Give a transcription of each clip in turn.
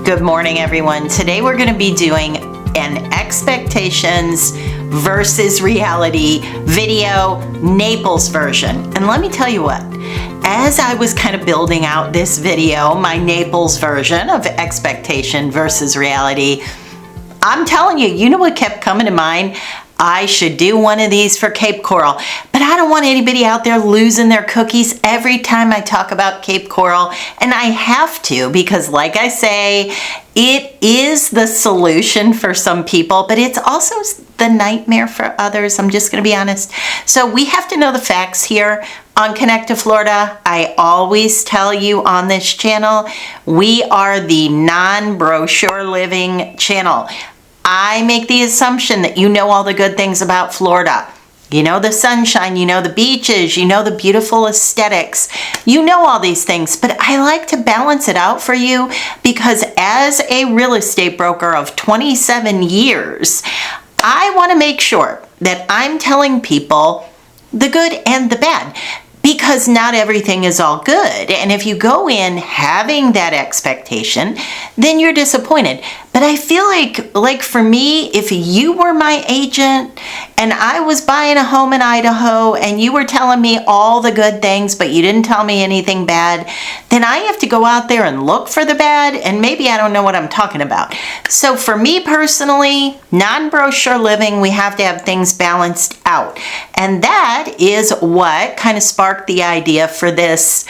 Good morning, everyone. Today we're going to be doing an expectations versus reality video, Naples version. And let me tell you what, as I was kind of building out this video, my Naples version of expectation versus reality, I'm telling you, you know what kept coming to mind? I should do one of these for Cape Coral, but I don't want anybody out there losing their cookies every time I talk about Cape Coral, and I have to because, like I say, it is the solution for some people, but it's also the nightmare for others. I'm just going to be honest. So we have to know the facts here on Connect to Florida. I always tell you on this channel, we are the non-brochure living channel. I make the assumption that you know all the good things about Florida. You know the sunshine, you know the beaches, you know the beautiful aesthetics. You know all these things, but I like to balance it out for you because as a real estate broker of 27 years, I want to make sure that I'm telling people the good and the bad. Because not everything is all good. And if you go in having that expectation, then you're disappointed. But I feel like for me, if you were my agent and I was buying a home in Idaho and you were telling me all the good things, but you didn't tell me anything bad, then I have to go out there and look for the bad, and maybe I don't know what I'm talking about. So for me personally, non-brochure living, we have to have things balanced out. And that is what kind of sparked the idea for this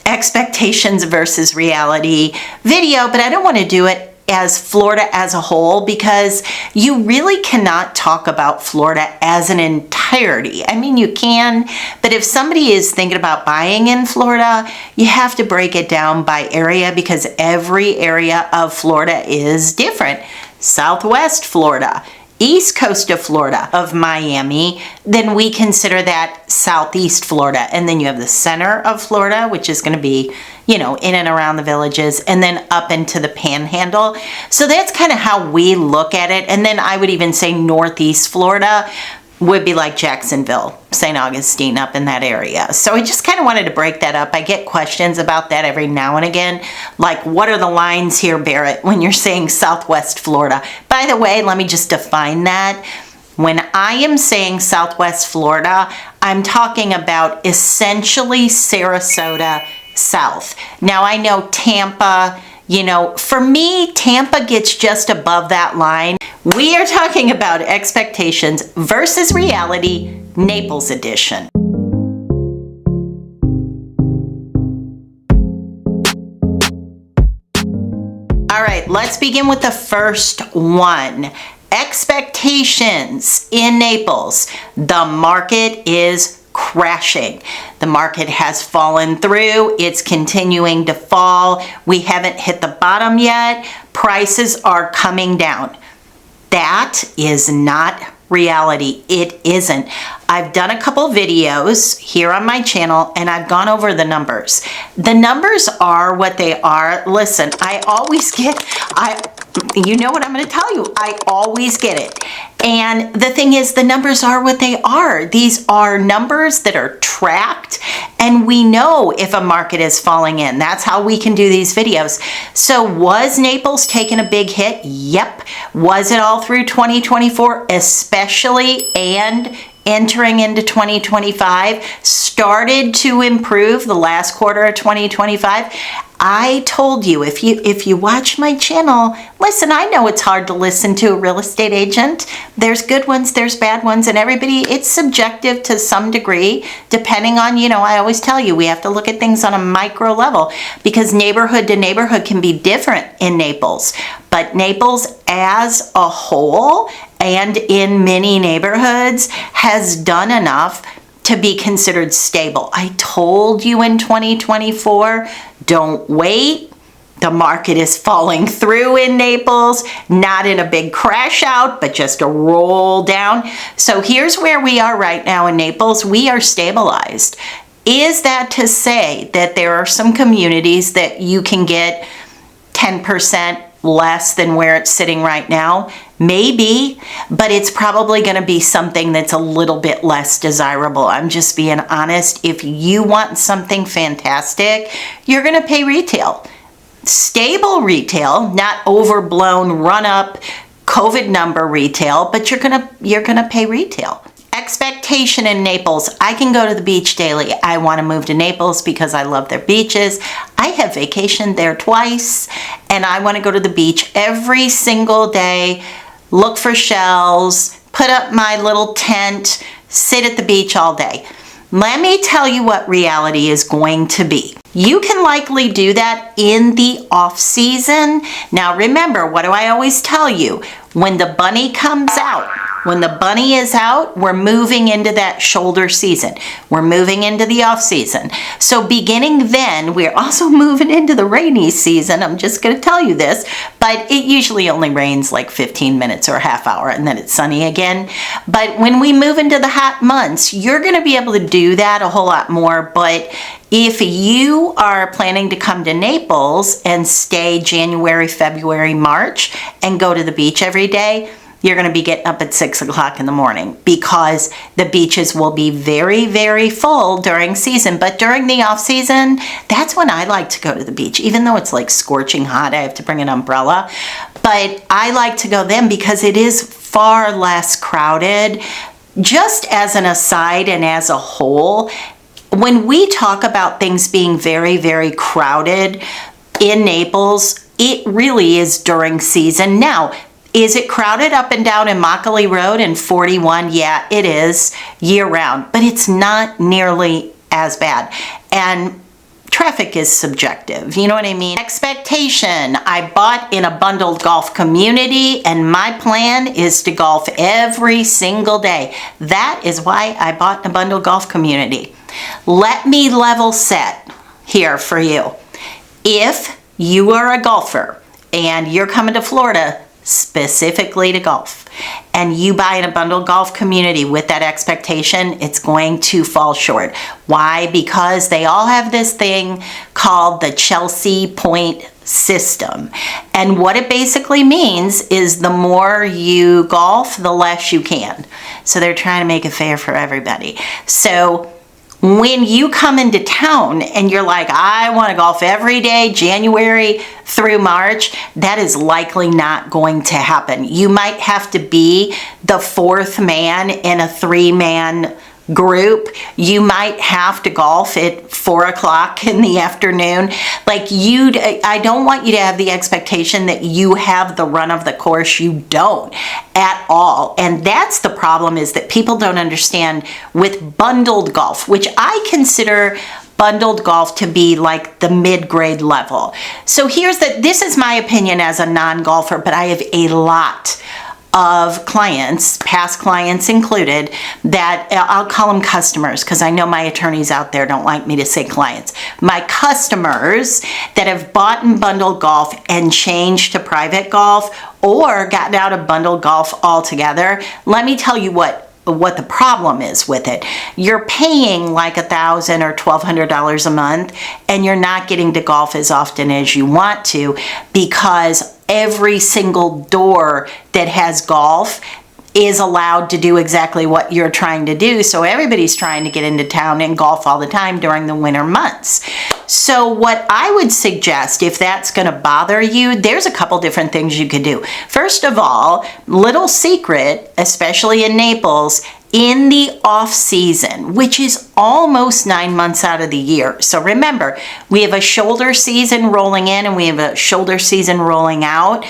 expectations versus reality video, but I don't want to do it as Florida as a whole because you really cannot talk about Florida as an entirety. I mean, you can, but if somebody is thinking about buying in Florida, you have to break it down by area because every area of Florida is different. Southwest Florida, East Coast of Florida, of Miami, then we consider that Southeast Florida. And then you have the center of Florida, which is going to be, you know, in and around the villages, and then up into the panhandle. So that's kind of how we look at it. And then I would even say Northeast Florida would be like Jacksonville, St. Augustine, up in that area. So I just kind of wanted to break that up. I get questions about that every now and again. Like, what are the lines here, Barrett, when you're saying Southwest Florida? By the way, let me just define that. When I am saying Southwest Florida, I'm talking about essentially Sarasota south. Now, I know Tampa, you know, for me, Tampa gets just above that line. We are talking about expectations versus reality, Naples edition. All right, let's begin with the first one. Expectations in Naples. The market is crashing. The market has fallen through. It's continuing to fall. We haven't hit the bottom yet. Prices are coming down. That is not reality. It isn't. I've done a couple videos here on my channel and I've gone over the numbers. The numbers are what they are. Listen, you know what I'm going to tell you. I always get it. And the thing is, the numbers are what they are. These are numbers that are tracked, and we know if a market is falling in. That's how we can do these videos. So was Naples taking a big hit? Yep. Was it all through 2024, especially, and entering into 2025, started to improve the last quarter of 2025. I told you, if you watch my channel, listen, I know it's hard to listen to a real estate agent. There's good ones, there's bad ones, and everybody, it's subjective to some degree, depending on, you know, I always tell you, we have to look at things on a micro level because neighborhood to neighborhood can be different in Naples. But Naples as a whole and in many neighborhoods has done enough to be considered stable. I told you in 2024, don't wait. The market is falling through in Naples, not in a big crash out, but just a roll down. So here's where we are right now in Naples. We are stabilized. Is that to say that there are some communities that you can get 10% less than where it's sitting right now? Maybe, but it's probably going to be something that's a little bit less desirable. I'm just being honest. If you want something fantastic, you're going to pay retail. stable retail, not overblown, run up COVID number retail, but you're gonna pay retail. Expectation in Naples. I can go to the beach daily. I want to move to Naples because I love their beaches. I have vacationed there twice, and I want to go to the beach every single day, look for shells, put up my little tent, sit at the beach all day. Let me tell you what reality is going to be. You can likely do that in the off season. Now remember, what do I always tell you? When the bunny comes out, when the bunny is out, we're moving into that shoulder season. We're moving into the off season. So beginning then, we're also moving into the rainy season. I'm just going to tell you this, but it usually only rains like 15 minutes or a half hour, and then it's sunny again. But when we move into the hot months, you're going to be able to do that a whole lot more. But if you are planning to come to Naples and stay January, February, March, and go to the beach every day, you're going to be getting up at 6 o'clock in the morning because the beaches will be very, very full during season. But during the off season, that's when I like to go to the beach. Even though it's like scorching hot, I have to bring an umbrella. But I like to go then because it is far less crowded. Just as an aside and as a whole, when we talk about things being very, very crowded in Naples, it really is during season. Now, is it crowded up and down Immokalee Road and 41? Yeah, it is year round, but it's not nearly as bad. And traffic is subjective, you know what I mean? Expectation. I bought in a bundled golf community, and my plan is to golf every single day. That is why I bought in a bundled golf community. Let me level set here for you. If you are a golfer and you're coming to Florida specifically to golf, and you buy in a bundled golf community with that expectation, it's going to fall short. Why? Because they all have this thing called the Chelsea point system. And what it basically means is the more you golf, the less you can. So they're trying to make it fair for everybody. So when you come into town and you're like, I want to golf every day, January through March, that is likely not going to happen. You might have to be the fourth man in a 3-man group. You might have to golf at 4 o'clock in the afternoon. I don't want you to have the expectation that you have the run of the course. You don't at all. And that's the problem, is that people don't understand with bundled golf, which I consider bundled golf to be like the mid-grade level. So this is my opinion as a non-golfer, but I have a lot of clients, past clients included, that I'll call them customers because I know my attorneys out there don't like me to say clients. My customers that have bought and bundled golf and changed to private golf or gotten out of bundled golf altogether, let me tell you what the problem is with it. You're paying like $1,000 or $1,200 a month, and you're not getting to golf as often as you want to because every single door that has golf is allowed to do exactly what you're trying to do. So everybody's trying to get into town and golf all the time during the winter months. So what I would suggest, if that's going to bother you, there's a couple different things you could do. First of all, little secret, especially in Naples, in the off season, which is almost 9 months out of the year. So remember, we have a shoulder season rolling in and we have a shoulder season rolling out,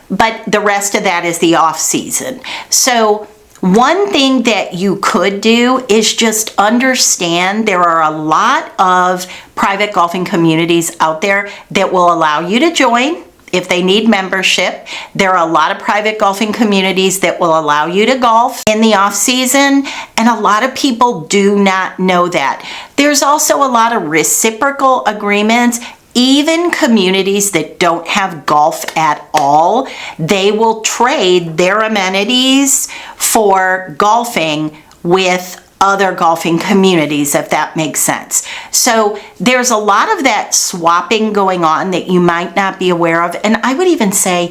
but the rest of that is the off season. So one thing that you could do is just understand there are a lot of private golfing communities out there that will allow you to join if they need membership. There are a lot of private golfing communities that will allow you to golf in the off season, and a lot of people do not know that. There's also a lot of reciprocal agreements. Even communities that don't have golf at all, they will trade their amenities for golfing with other golfing communities, if that makes sense. So there's a lot of that swapping going on that you might not be aware of. And I would even say,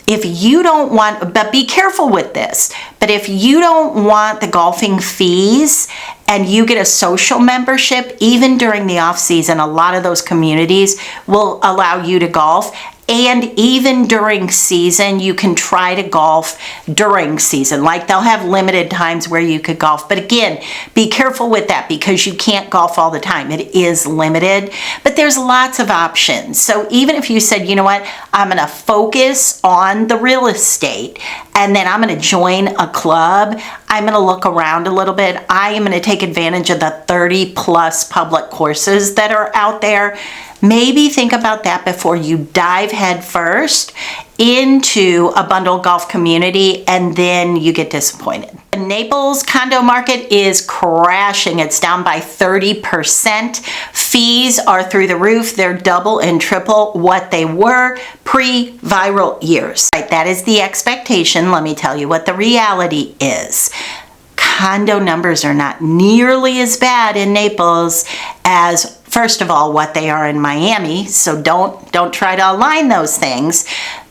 if you don't want, but be careful with this, but if you don't want the golfing fees and you get a social membership, even during the off season, a lot of those communities will allow you to golf. And even during season, you can try to golf during season. Like they'll have limited times where you could golf. But again, be careful with that because you can't golf all the time. It is limited, but there's lots of options. So even if you said, you know what, I'm going to focus on the real estate and then I'm going to join a club, I'm going to look around a little bit. I am going to take advantage of the 30 plus public courses that are out there. Maybe think about that before you dive head first into a bundled golf community and then you get disappointed. The Naples condo market is crashing. It's down by 30%. Fees are through the roof. They're double and triple what they were pre-viral years. Right, that is the expectation. Let me tell you what the reality is. Condo numbers are not nearly as bad in Naples as, first of all, what they are in Miami. So don't try to align those things.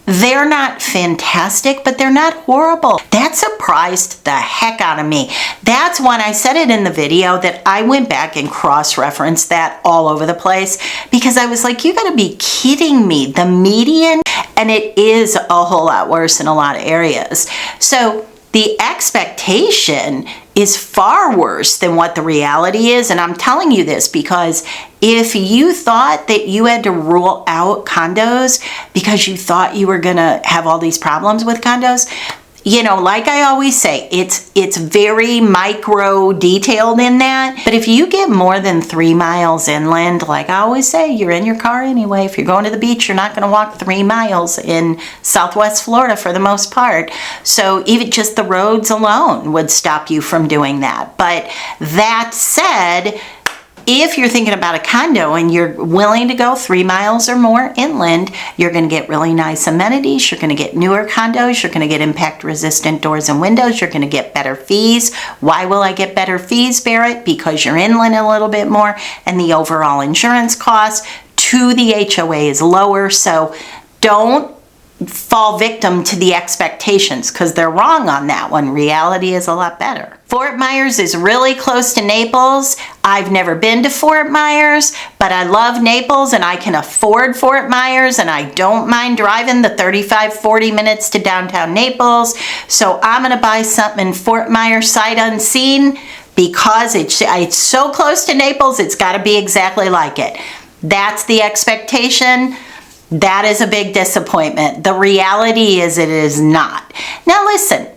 They're not fantastic, but they're not horrible. That surprised the heck out of me. That's when I said it in the video that I went back and cross-referenced that all over the place because I was like, you gotta be kidding me. The median, and it is a whole lot worse in a lot of areas. So the expectation is far worse than what the reality is. And I'm telling you this because if you thought that you had to rule out condos because you thought you were gonna have all these problems with condos, you know, like I always say, it's very micro detailed in that. But if you get more than 3 miles inland, like I always say, you're in your car anyway. If you're going to the beach, you're not going to walk 3 miles in Southwest Florida for the most part. So even just the roads alone would stop you from doing that. But that said, if you're thinking about a condo and you're willing to go 3 miles or more inland, you're going to get really nice amenities. You're going to get newer condos. You're going to get impact resistant doors and windows. You're going to get better fees. Why will I get better fees, Barrett? Because you're inland a little bit more and the overall insurance cost to the HOA is lower. So don't fall victim to the expectations because they're wrong on that one. Reality is a lot better. Fort Myers is really close to Naples. I've never been to Fort Myers, but I love Naples and I can afford Fort Myers and I don't mind driving the 35-40 minutes to downtown Naples. So I'm going to buy something in Fort Myers sight unseen because it's so close to Naples, it's got to be exactly like it. That's the expectation. That is a big disappointment. The reality is it is not. Now listen,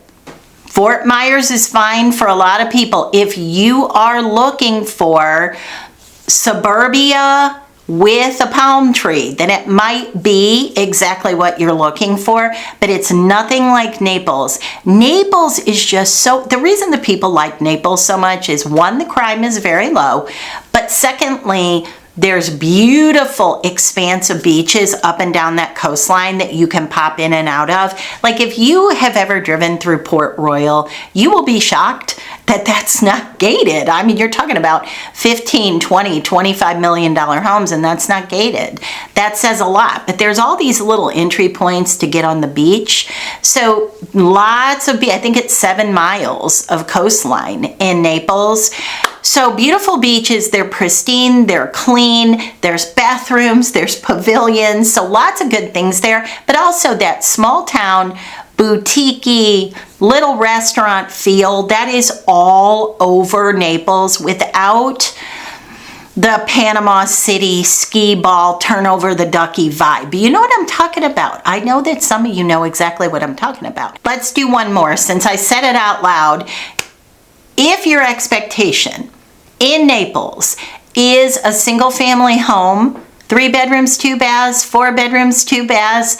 Fort Myers is fine for a lot of people. If you are looking for suburbia with a palm tree, then it might be exactly what you're looking for, but it's nothing like Naples. Naples is just so, the reason the people like Naples so much is one, the crime is very low, but secondly, there's beautiful expansive beaches up and down that coastline that you can pop in and out of. Like if you have ever driven through Port Royal, you will be shocked that that's not gated. I mean, you're talking about 15, 20, $25 million homes and that's not gated. That says a lot, but there's all these little entry points to get on the beach. So lots of, I think it's 7 miles of coastline in Naples. So beautiful beaches, they're pristine, they're clean, there's bathrooms, there's pavilions, so lots of good things there, but also that small town, boutique-y, little restaurant feel, that is all over Naples without the Panama City ski ball, turn over the ducky vibe. You know what I'm talking about. I know that some of you know exactly what I'm talking about. Let's do one more since I said it out loud. If your expectation in Naples is a single family home, 3 bedrooms, 2 baths, 4 bedrooms, 2 baths,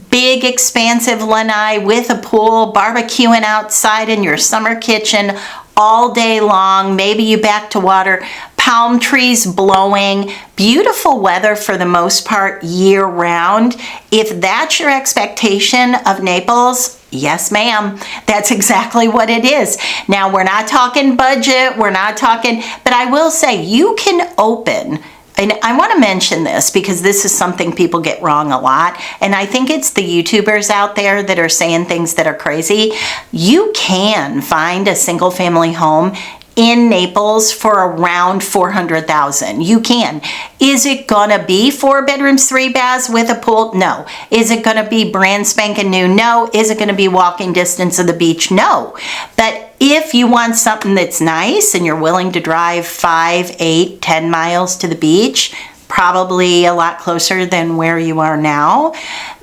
big expansive lanai with a pool, barbecuing outside in your summer kitchen all day long, maybe you back to water, palm trees blowing, beautiful weather for the most part year round. If that's your expectation of Naples, yes ma'am, that's exactly what it is. Now we're not talking budget, we're not talking, but I will say you can open And I want to mention this because this is something people get wrong a lot. And I think it's the YouTubers out there that are saying things that are crazy. You can find a single family home in Naples for around $400,000. You can. Is it gonna be 4 bedrooms, 3 baths with a pool? No. Is it gonna be brand spanking new? No. Is it gonna be walking distance of the beach? No. But if you want something that's nice and you're willing to drive 5, 8, 10 miles to the beach, probably a lot closer than where you are now,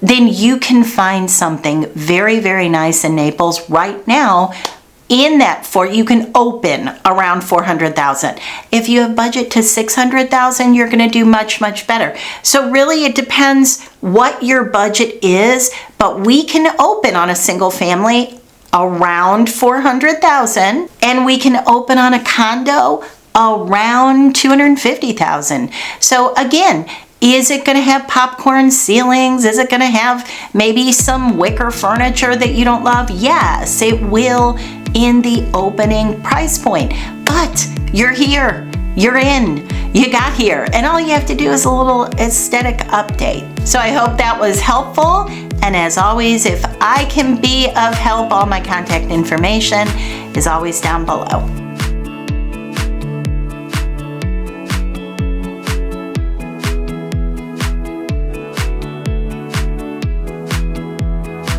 then you can find something very, very nice in Naples right now. In that you can open around 400,000. If you have budget to 600,000, you're going to do much, much better. So really it depends what your budget is, but we can open on a single family around 400,000, and we can open on a condo around 250,000. So again, is it going to have popcorn ceilings? Is it going to have maybe some wicker furniture that you don't love? Yes, it will in the opening price point. But you're here, you're in, you got here, and all you have to do is a little aesthetic update. So I hope that was helpful. And as always, if I can be of help, all my contact information is always down below.